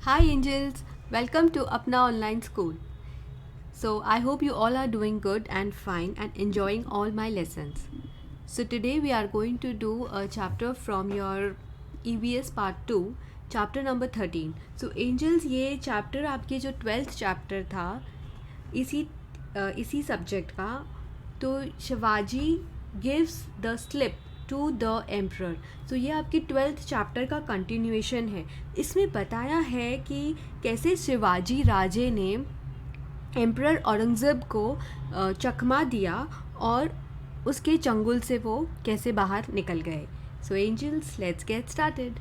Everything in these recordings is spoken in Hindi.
Hi angels, welcome to Apna Online School. So I hope you all are doing good and fine and enjoying all my lessons. So today we are going to do a chapter from your EVS part 2, chapter number 13. So angels ये chapter आपके जो 12th chapter था इसी सब्जेक्ट का. तो Shivaji gives the slip to the emperor. So ये आपकी 12th चैप्टर का कंटिन्यूएशन है. इसमें बताया है कि कैसे शिवाजी राजे ने एम्प्रर औरंगज़ेब को चकमा दिया और उसके चंगुल से वो कैसे बाहर निकल गए. So angels, let's get started.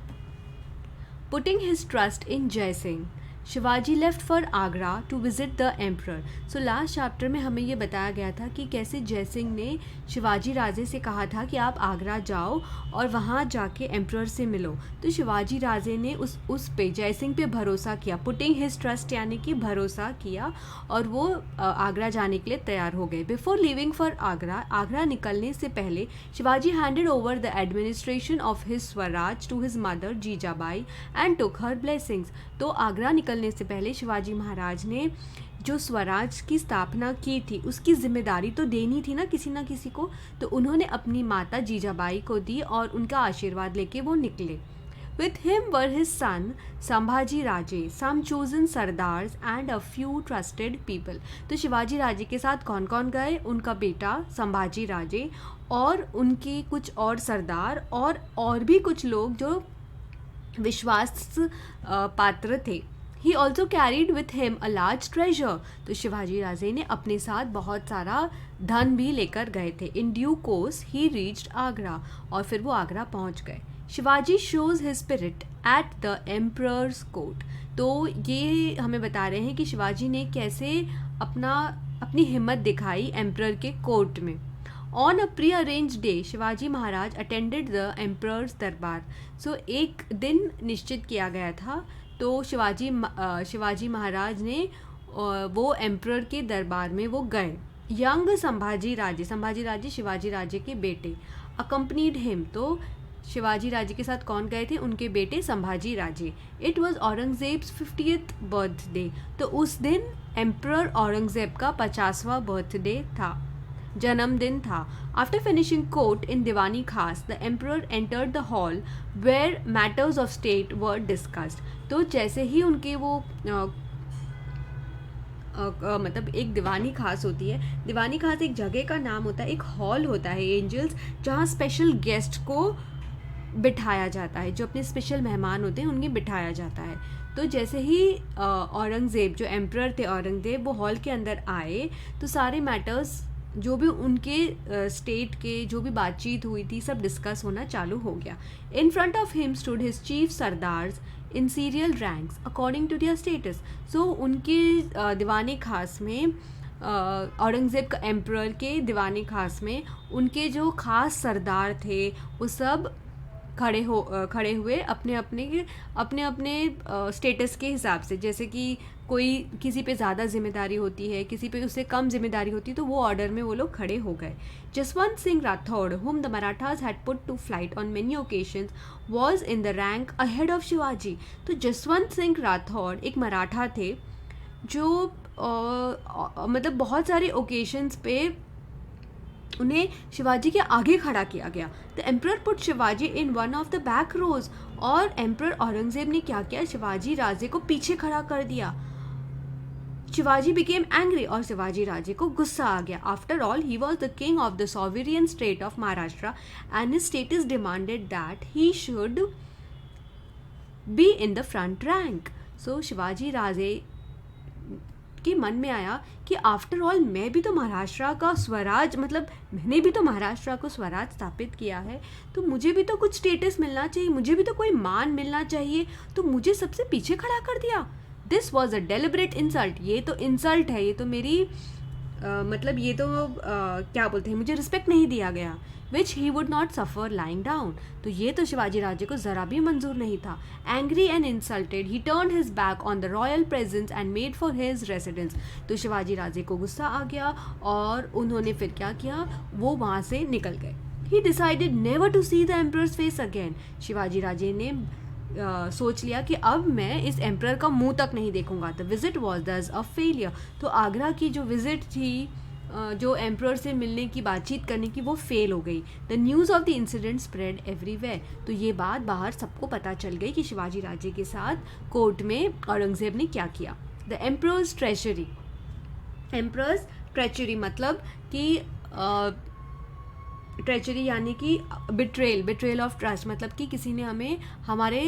Putting his trust in Jai Singh, Shivaji left for Agra to visit the emperor. So last chapter में हमें ये बताया गया था कि कैसे जय सिंह ने शिवाजी राजे से कहा था कि आप आगरा जाओ और वहाँ जाके एम्प्रर से मिलो. तो शिवाजी राजे ने उस पे जय सिंह पे भरोसा किया. पुटिंग हिज ट्रस्ट यानी कि भरोसा किया और वो आगरा जाने के लिए तैयार हो गए. बिफोर लिविंग फॉर आगरा निकलने से पहले Shivaji handed over the administration of his Swaraj to his mother Jijabai and took her blessings. तो आगरा निकलने से पहले शिवाजी महाराज ने जो स्वराज की स्थापना की थी उसकी जिम्मेदारी तो देनी थी ना किसी को. तो उन्होंने अपनी माता जीजाबाई को दी और उनका आशीर्वाद लेके वो निकले. With him were his son Sambhaji Raje, some chosen sardars and a few trusted people. तो शिवाजी राजे के साथ कौन कौन गए? उनका बेटा संभाजी राजे और उनके कुछ और सरदार और भी कुछ लोग जो विश्वास पात्र थे. He also carried with him a large treasure. तो शिवाजी राजे ने अपने साथ बहुत सारा धन भी लेकर गए थे. इन ड्यू कोर्स ही रीच्ड आगरा. और फिर वो आगरा पहुंच गए. Shivaji shows his spirit at the emperor's court. तो ये हमें बता रहे हैं कि शिवाजी ने कैसे अपनी हिम्मत दिखाई एम्प्रर के कोर्ट में. On a pre arrange day Shivaji Maharaj attended the emperor's दरबार. सो एक दिन निश्चित किया गया था. तो शिवाजी महाराज ने वो एम्प्रर के दरबार में वो गए. यंग संभाजी राजे शिवाजी राजे के बेटे. Accompanied him. तो शिवाजी राजे के साथ कौन गए थे? उनके बेटे Sambhaji Raje. It was Aurangzeb's 50th birthday. तो उस दिन एम्प्रर औरंगजेब का 50वां बर्थडे था, जन्मदिन था. After finishing court in Diwani Khas the emperor entered the hall where matters of state were discussed. तो जैसे ही उनके वो मतलब एक दीवानी खास होती है. दीवानी खास एक जगह का नाम होता है, एक हॉल होता है एंजल्स, जहाँ स्पेशल गेस्ट को बिठाया जाता है. जो अपने स्पेशल मेहमान होते हैं उन्हें बिठाया जाता है. तो जैसे ही औरंगज़ेब जो एम्प्रर थे औरंगज़ेब वो हॉल के अंदर आए तो सारे मैटर्स जो भी उनके स्टेट के जो भी बातचीत हुई थी सब डिस्कस होना चालू हो गया. In front of him stood his chief sardars in serial ranks according to their status. So उनके दीवाने खास में औरंगज़ेब का एम्प्रर के दीवाने खास में उनके जो खास सरदार थे वो सब खड़े हुए अपने अपने स्टेटस के हिसाब से. जैसे कि कोई किसी पे ज़्यादा जिम्मेदारी होती है, किसी पे उससे कम जिम्मेदारी होती है, तो वो ऑर्डर में वो लोग खड़े हो गए. Jaswant Singh Rathore whom the Marathas had put to flight on many occasions was in the rank ahead of Shivaji. तो जसवंत सिंह राठौड़ एक मराठा थे जो मतलब बहुत सारे ओकेशंस पे उन्हें शिवाजी के आगे खड़ा किया गया. The emperor put Shivaji in one of the back rows. और एम्प्रर औरंगजेब ने क्या किया? शिवाजी राजे को पीछे खड़ा कर दिया. शिवाजी बिकेम एंग्री और शिवाजी राजे को गुस्सा आ गया. After all he was the king of the sovereign state of Maharashtra and his status demanded that he should be in the front rank. So Shivaji Raje के मन में आया कि आफ्टर ऑल मैं भी तो महाराष्ट्र का स्वराज मतलब मैंने भी तो महाराष्ट्र को स्वराज स्थापित किया है, तो मुझे भी तो कुछ स्टेटस मिलना चाहिए, मुझे भी तो कोई मान मिलना चाहिए. तो मुझे सबसे पीछे खड़ा कर दिया. This was a deliberate insult. ये तो इंसल्ट है, ये तो मेरी मतलब ये तो क्या बोलते हैं, मुझे रिस्पेक्ट नहीं दिया गया. Which he would not suffer lying down. तो ये तो शिवाजी राजे को ज़रा भी मंजूर नहीं था. Angry and insulted he turn his back on the royal presence and made for his residence. तो शिवाजी राजे को गुस्सा आ गया और उन्होंने फिर क्या किया? वो वहाँ से निकल गए. He decided never to see the emperor's face again. Shivaji Raje ने सोच लिया कि अब मैं इस एम्प्रर का मुंह तक नहीं देखूंगा. द विजिट वॉज दस अ फेलियर. तो आगरा की जो विजिट थी, जो एम्प्रर से मिलने की, बातचीत करने की, वो फेल हो गई. The news of the incident spread everywhere. तो ये बात बाहर सबको पता चल गई कि शिवाजी राजे के साथ कोर्ट में औरंगज़ेब ने क्या किया. The emperor's treachery. Emperor's treachery मतलब कि ट्रेचरी यानी कि बिट्रेल ऑफ ट्रस्ट, मतलब कि किसी ने हमें हमारे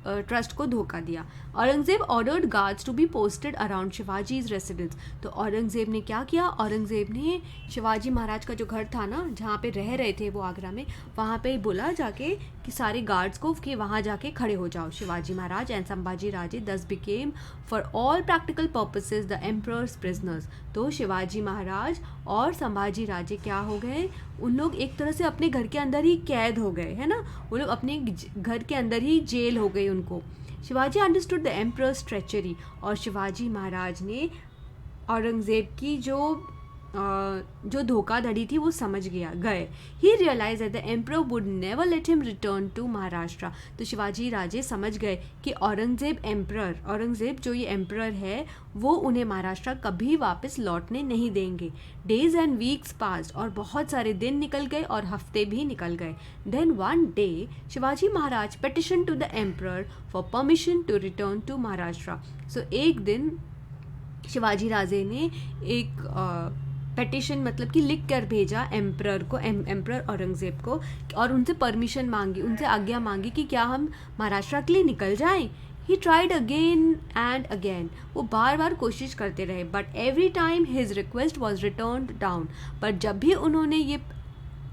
ट्रस्ट को धोखा दिया. Aurangzeb ordered guards to be posted around Shivaji's residence. तो औरंगज़ेब ने क्या किया, औरंगज़ेब ने शिवाजी महाराज का जो घर था ना, जहाँ पे रह रहे थे वो आगरा में, वहाँ पे बोला जाके कि सारे गार्ड्स को कि वहाँ जाके खड़े हो जाओ. शिवाजी महाराज एंड संभाजी राजे दस became for all practical purposes the emperor's prisoners. तो शिवाजी महाराज और संभाजी राजे क्या हो गए, उन लोग एक तरह से अपने घर के अंदर ही कैद हो गए, है ना. वो लोग अपने घर के अंदर ही जेल हो गई उनको. Shivaji understood the emperor's treachery. और शिवाजी महाराज ने औरंगज़ेब की जो धोखाधड़ी थी वो समझ गए. He realise that the emperor would never let him return to Maharashtra. तो शिवाजी राजे समझ गए कि औरंगज़ेब जो ये एम्प्रर है वो उन्हें महाराष्ट्र कभी वापस लौटने नहीं देंगे. Days and weeks passed. और बहुत सारे दिन निकल गए और हफ्ते भी निकल गए. Then one day Shivaji Maharaj petition to the emperor for permission to return to Maharashtra. So एक दिन शिवाजी राजे ने एक पेटिशन मतलब कि लिख कर भेजा एम्प्रर औरंगज़ेब को, और उनसे परमिशन मांगी, उनसे आज्ञा मांगी कि क्या हम महाराष्ट्र के लिए निकल जाएं. He tried again and again. वो बार बार कोशिश करते रहे, but every time his request was returned down. पर जब भी उन्होंने ये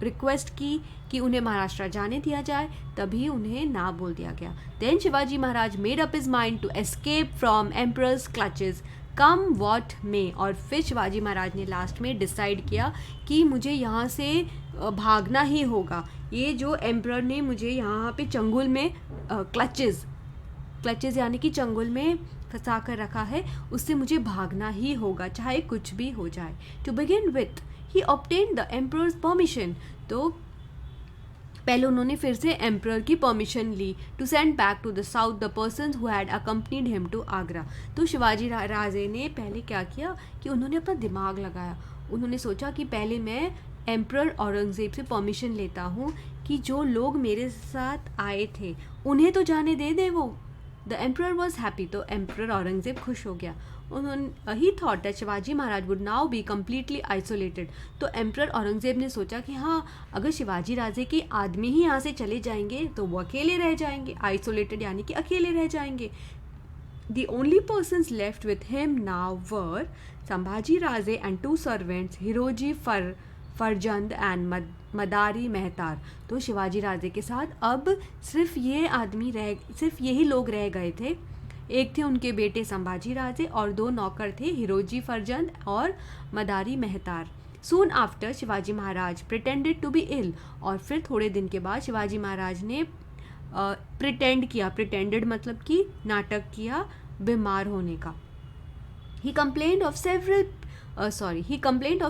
रिक्वेस्ट की कि उन्हें महाराष्ट्र जाने दिया जाए, तभी उन्हें ना बोल दिया गया. Then Shivaji Maharaj made up his mind to escape from emperor's clutches come what may. और फिर शिवाजी महाराज ने लास्ट में डिसाइड किया कि मुझे यहाँ से भागना ही होगा. ये जो एम्प्रर ने मुझे यहाँ पे चंगुल में क्लचेस यानी कि चंगुल में फंसा कर रखा है, उससे मुझे भागना ही होगा, चाहे कुछ भी हो जाए. To begin with he obtained the emperor's permission. तो पहले उन्होंने फिर से एम्प्रर की परमिशन ली to send back to the south the persons who had accompanied him to Agra. तो शिवाजी राजे ने पहले क्या किया कि उन्होंने अपना दिमाग लगाया. उन्होंने सोचा कि पहले मैं एम्प्रर औरंगज़ेब से परमिशन लेता हूँ कि जो लोग मेरे साथ आए थे उन्हें तो जाने दे वो. The emperor was happy. तो एम्प्रर औरंगज़ेब खुश हो गया. उन्होंने ही thought that Shivaji Maharaj would now be completely isolated. तो एम्प्रर औरंगज़ेब ने सोचा कि हाँ, अगर शिवाजी राजे के आदमी ही यहाँ से चले जाएंगे तो वो अकेले रह जाएंगे. आइसोलेटेड यानी कि अकेले रह जाएंगे. The only persons left with him now were Sambhaji Raje and two servants, Hiroji Farzand and Madari Mehtar. तो शिवाजी राजे के साथ अब सिर्फ यही लोग रह गए थे. एक थे उनके बेटे संभाजी राजे और दो नौकर थे, हिरोजी फरजंद और Madari Mehtar. Soon after Shivaji Maharaj pretended to be ill. और फिर थोड़े दिन के बाद शिवाजी महाराज ने प्रिटेंडेड मतलब कि नाटक किया बीमार होने का. He complained of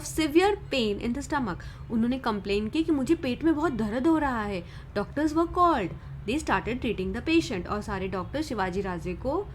severe pain in the stomach. उन्होंने कंप्लेन की कि मुझे पेट में बहुत दर्द हो रहा है. Doctors were called. They started treating the patient. और सारे डॉक्टर शिवाजी राजे को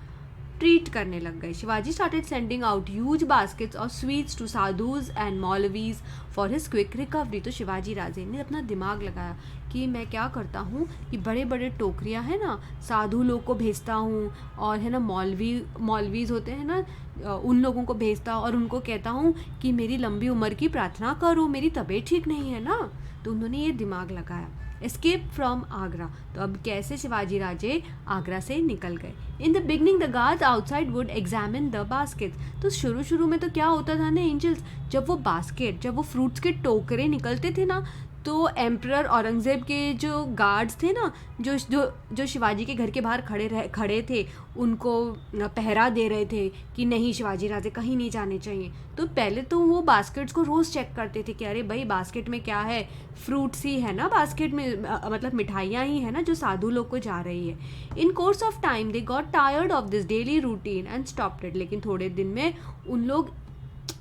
ट्रीट करने लग गए. Shivaji started sending out huge baskets of sweets to sadhus and maulvis for his quick recovery. तो शिवाजी राजे ने अपना दिमाग लगाया कि मैं क्या करता हूँ कि बड़े बड़े टोकरियाँ है ना, साधु लोग को भेजता हूँ, और है ना मौलवीज होते हैं ना, उन लोगों को भेजता हूँ और उनको कहता हूँ कि मेरी लंबी उम्र की प्रार्थना करो, मेरी तबीयत ठीक नहीं है ना. तो उन्होंने ये दिमाग लगाया. Escape from Agra. तो अब कैसे शिवाजी राजे आगरा से निकल गए. In the beginning the guards outside would examine the basket. तो शुरू में तो क्या होता था ना एंजल्स, जब वो फ्रूट्स के टोकरे निकलते थे ना, तो एम्प्रर औरंगज़ेब के जो गार्ड्स थे ना, जो शिवाजी के घर के बाहर खड़े थे, उनको पहरा दे रहे थे कि नहीं, शिवाजी राजे कहीं नहीं जाने चाहिए. तो पहले तो वो बास्केट्स को रोज़ चेक करते थे कि अरे भाई बास्केट में क्या है, फ्रूट्स ही है ना बास्केट में, मतलब मिठाइयाँ ही है ना जो साधु लोग को जा रही है. In course of time they got tired of this daily routine and stopped it. लेकिन थोड़े दिन में उन लोग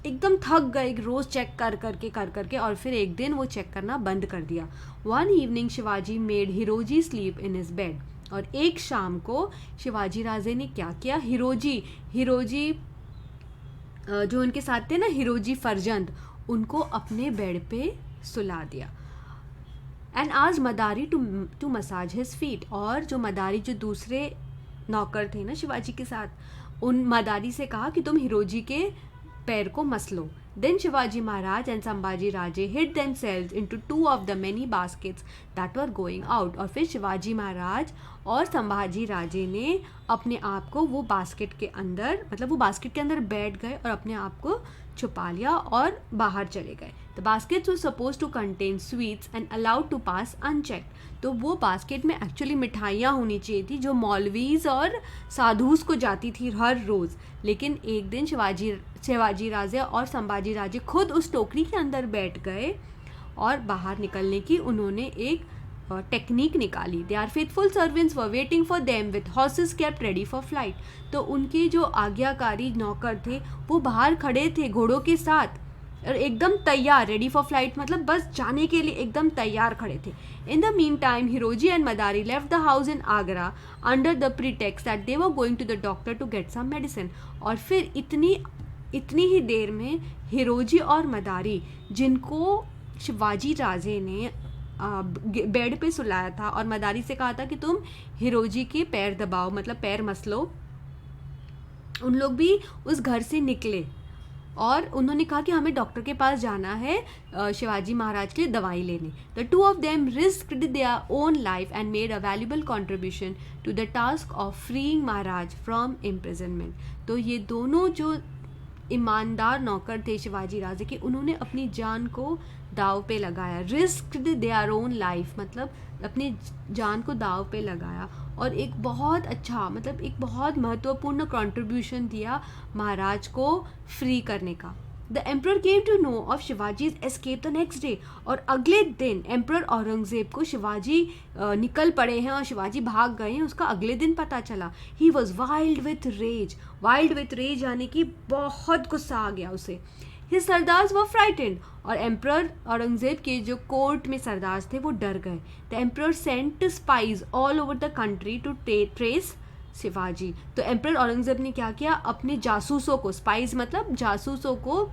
एकदम थक गए रोज़ चेक कर करके, और फिर एक दिन वो चेक करना बंद कर दिया. One evening Shivaji made Hiroji sleep in his bed. और एक शाम को शिवाजी राजे ने क्या किया, हिरोजी जो उनके साथ थे ना, हिरोजी फरजंद, उनको अपने बेड पे सुला दिया। एंड आज मदारी टू मसाज हिज फीट, और जो मदारी जो दूसरे नौकर थे ना शिवाजी के साथ, उन मदारी से कहा कि तुम हिरोजी के पैर को मस लो। Then Shivaji Maharaj and Sambhaji Raje hid themselves into 2 of the many baskets that were going out। और फिर शिवाजी महाराज और संभाजी राजे ने अपने आप को वो बास्केट के अंदर, मतलब वो बास्केट के अंदर बैठ गए और अपने आप को छुपा लिया और बाहर चले गए। The baskets were supposed to contain sweets and allowed to pass unchecked। तो वो बास्केट में एक्चुअली मिठाइयाँ होनी चाहिए थी जो मौलवीज और साधुस को जाती थी हर रोज़। लेकिन एक दिन शिवाजी राजे और संभाजी राजे खुद उस टोकरी के अंदर बैठ गए और बाहर निकलने की उन्होंने एक टेक्निक निकाली। They are faithful servants were waiting for them with horses kept ready for flight. तो उनके जो आज्ञाकारी नौकर थे वो बाहर खड़े थे घोड़ों के साथ और एकदम तैयार, रेडी फॉर फ्लाइट मतलब बस जाने के लिए एकदम तैयार खड़े थे। In the mean time Hiroji and Madari left the house in Agra under the pretext that they were going to the doctor to get some medicine. और फिर इतनी ही देर में हिरोजी और मदारी, जिनको शिवाजी राजे ने बेड पे सुलाया था और मदारी से कहा था कि तुम हिरोजी के पैर दबाओ, मतलब पैर मसलो, उन लोग भी उस घर से निकले और उन्होंने कहा कि हमें डॉक्टर के पास जाना है शिवाजी महाराज के लिए दवाई लेने। The two of them risked their own life and made a valuable contribution to the task of freeing Maharaj from imprisonment. तो ये दोनों जो ईमानदार नौकर थे शिवाजी राजे के, उन्होंने अपनी जान को दाव पे लगाया। रिस्क्ड देयर ओन लाइफ मतलब अपनी जान को दाव पे लगाया और एक बहुत अच्छा, मतलब एक बहुत महत्वपूर्ण कंट्रीब्यूशन दिया महाराज को फ्री करने का। The emperor came to know of Shivaji's escape the next day. और अगले दिन एम्परर औरंगजेब को शिवाजी निकल पड़े हैं और शिवाजी भाग गए हैं, उसका अगले दिन पता चला। He was wild with rage यानी कि बहुत गुस्सा आ गया उसे। हिज सरदार्स वर फ्राइटेंड, और एम्परर औरंगजेब के जो कोर्ट में सरदार थे वो डर गए। The emperor sent spies all over the country to trace Shivaji. तो एम्परर औरंगजेब ने क्या किया, अपने जासूसों को, स्पाइस मतलब जासूसों को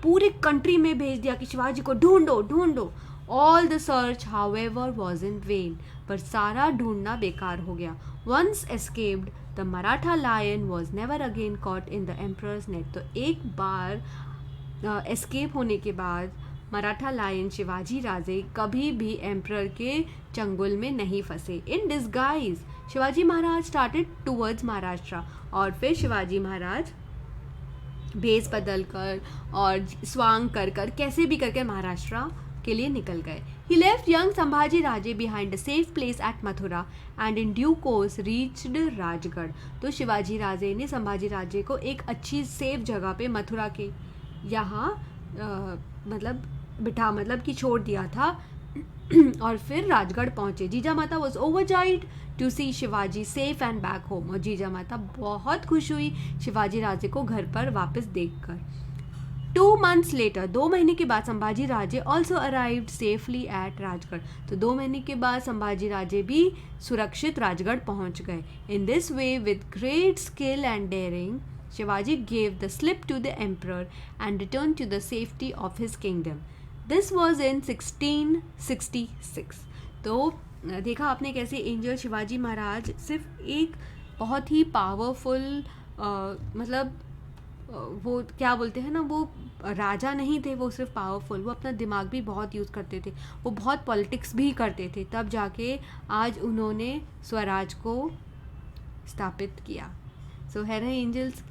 पूरे कंट्री में भेज दिया कि शिवाजी को ढूंढो। All the search however was in vain, पर सारा ढूंढना बेकार हो गया। Once escaped the Maratha lion was never again caught in the emperor's net. तो एक बार एस्केप होने के बाद मराठा लायन शिवाजी राजे कभी भी एम्परर के चंगुल में नहीं फंसे। In disguise Shivaji Maharaj started towards Maharashtra, और फिर शिवाजी महाराज भेस बदल कर और स्वांग कर कैसे भी करके महाराष्ट्र के लिए निकल गए। He left young Sambhaji Raje behind a safe place at Mathura and in due course reached Rajgad. तो शिवाजी राजे ने संभाजी राजे को एक अच्छी सेफ जगह पे मथुरा के यहाँ मतलब कि छोड़ दिया था और फिर राजगढ़ पहुँचे। Jija Mata was overjoyed to see Shivaji safe and back home, और जीजा माता बहुत खुश हुई शिवाजी राजे को घर पर वापस देखकर। 2 months later, 2 महीने के बाद Sambhaji Raje also arrived safely at Rajgad. तो 2 महीने के बाद संभाजी राजे भी सुरक्षित राजगढ़ पहुँच गए। In this way with great skill and daring Shivaji gave the slip to the emperor and returned to the safety of his kingdom. This was in 1666. तो देखा आपने कैसे एंजल शिवाजी महाराज सिर्फ एक बहुत ही पावरफुल मतलब वो क्या बोलते हैं ना, वो राजा नहीं थे, वो सिर्फ पावरफुल, वो अपना दिमाग भी बहुत यूज़ करते थे, वो बहुत पॉलिटिक्स भी करते थे, तब जाके आज उन्होंने स्वराज को स्थापित किया। सो है ना एंजल्स,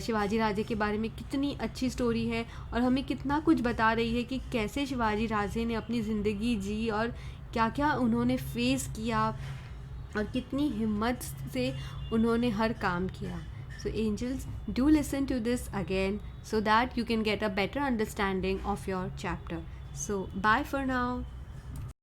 शिवाजी राजे के बारे में कितनी अच्छी स्टोरी है और हमें कितना कुछ बता रही है कि कैसे शिवाजी राजे ने अपनी ज़िंदगी जी और क्या क्या उन्होंने फेस किया और कितनी हिम्मत से उन्होंने हर काम किया। So angels, do listen to this again so that you can get a better understanding of your chapter. So bye for now.